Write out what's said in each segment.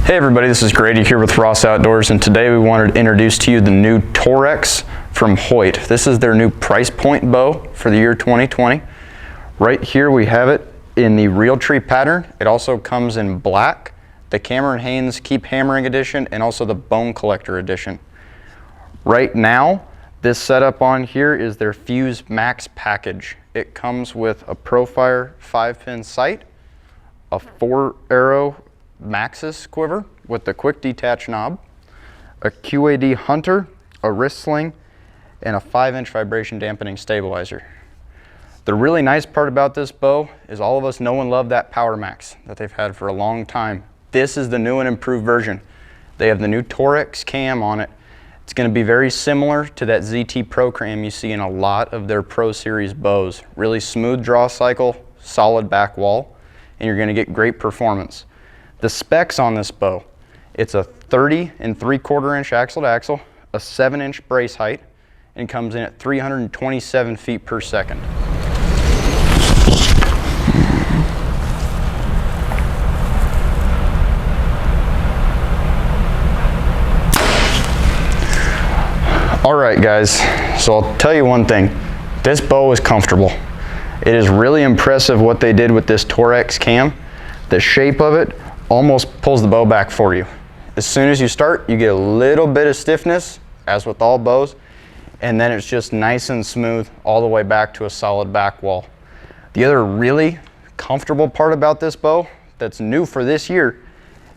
Hey everybody, this is Grady here with Ross Outdoors, and today we wanted to introduce to you the new Torrex from Hoyt. This is their new price point bow for the year 2020. Right here we have it in the Realtree pattern. It also comes in black, the Cameron Hanes Keep Hammering edition, and also the Bone Collector edition. Right now, this setup on here is their Fuse Max package. It comes with a Profire 5-pin sight, a 4-arrow Maxis quiver with the quick detach knob, a QAD hunter, a wrist sling, and a 5-inch vibration dampening stabilizer. The really nice part about this bow is all of us know and love that Power Max that they've had for a long time. This is the new and improved version. They have the new Torrex cam on it. It's going to be very similar to that ZT Pro cam you see in a lot of their Pro Series bows. Really smooth draw cycle, solid back wall, and you're going to get great performance. The specs on this bow, it's a 30 3/4 inch axle to axle, a 7-inch brace height, and comes in at 327 feet per second. All right guys, so I'll tell you one thing, this bow is comfortable. It is really impressive what they did with this Torrex cam. The shape of it almost pulls the bow back for you. As soon as you start, you get a little bit of stiffness, as with all bows, and then it's just nice and smooth all the way back to a solid back wall. The other really comfortable part about this bow that's new for this year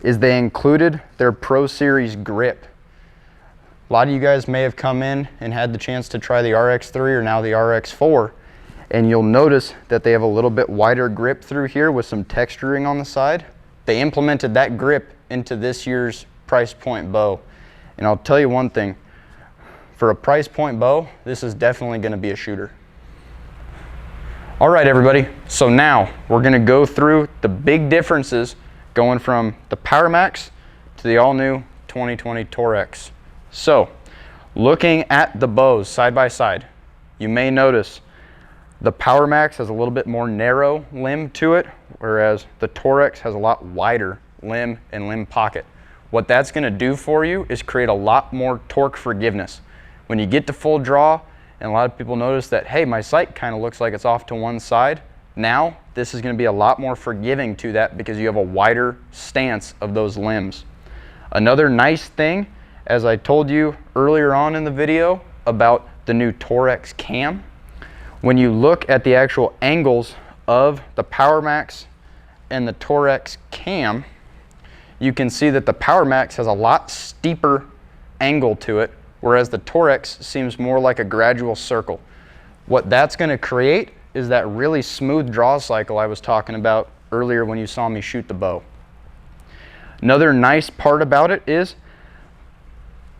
is they included their Pro Series grip. A lot of you guys may have come in and had the chance to try the RX3 or now the RX4, and you'll notice that they have a little bit wider grip through here with some texturing on the side. They implemented that grip into this year's price point bow. And I'll tell you one thing, for a price point bow, this is definitely going to be a shooter. All right, everybody, so now we're going to go through the big differences going from the Power Max to the all-new 2020 Torrex. So, looking at the bows side by side, you may notice the Power Max has a little bit more narrow limb to it, whereas the Torrex has a lot wider limb and limb pocket. What that's going to do for you is create a lot more torque forgiveness. When you get to full draw, and a lot of people notice that, hey, my sight kind of looks like it's off to one side, now this is going to be a lot more forgiving to that because you have a wider stance of those limbs. Another nice thing, as I told you earlier on in the video about the new Torrex cam, when you look at the actual angles of the Power Max and the Torrex cam, you can see that the Power Max has a lot steeper angle to it, whereas the Torrex seems more like a gradual circle. What that's going to create is that really smooth draw cycle I was talking about earlier when you saw me shoot the bow. Another nice part about it is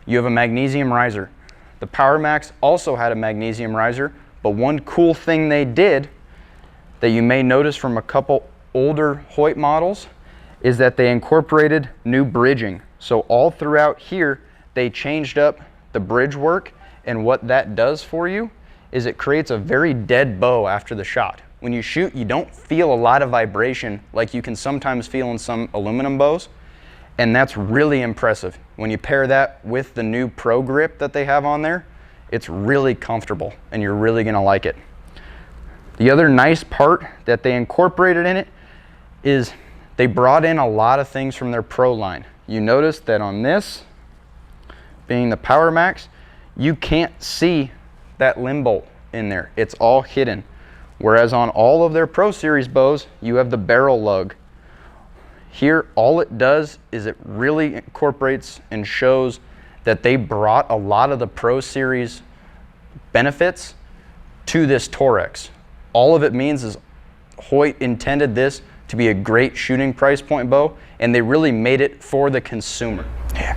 you have a magnesium riser. The Power Max also had a magnesium riser, but one cool thing they did that you may notice from a couple older Hoyt models is that they incorporated new bridging. So all throughout here, they changed up the bridge work, and what that does for you is it creates a very dead bow after the shot. When you shoot, you don't feel a lot of vibration like you can sometimes feel in some aluminum bows, and that's really impressive. When you pair that with the new Pro grip that they have on there, it's really comfortable and you're really going to like it. The other nice part that they incorporated in it is they brought in a lot of things from their Pro line. You notice that on this, being the Power Max, you can't see that limb bolt in there. It's all hidden. Whereas on all of their Pro Series bows, you have the barrel lug. Here, all it does is it really incorporates and shows that they brought a lot of the Pro Series benefits to this Torrex. All of it means is Hoyt intended this to be a great shooting price point bow, and they really made it for the consumer. Yeah.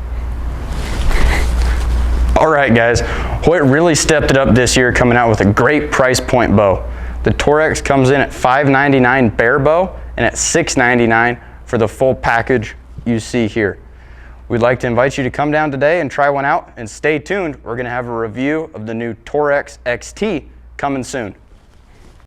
All right, guys, Hoyt really stepped it up this year, coming out with a great price point bow. The Torrex comes in at $599 bare bow and at $699 for the full package you see here. We'd like to invite you to come down today and try one out, and stay tuned. We're going to have a review of the new Torrex XT coming soon.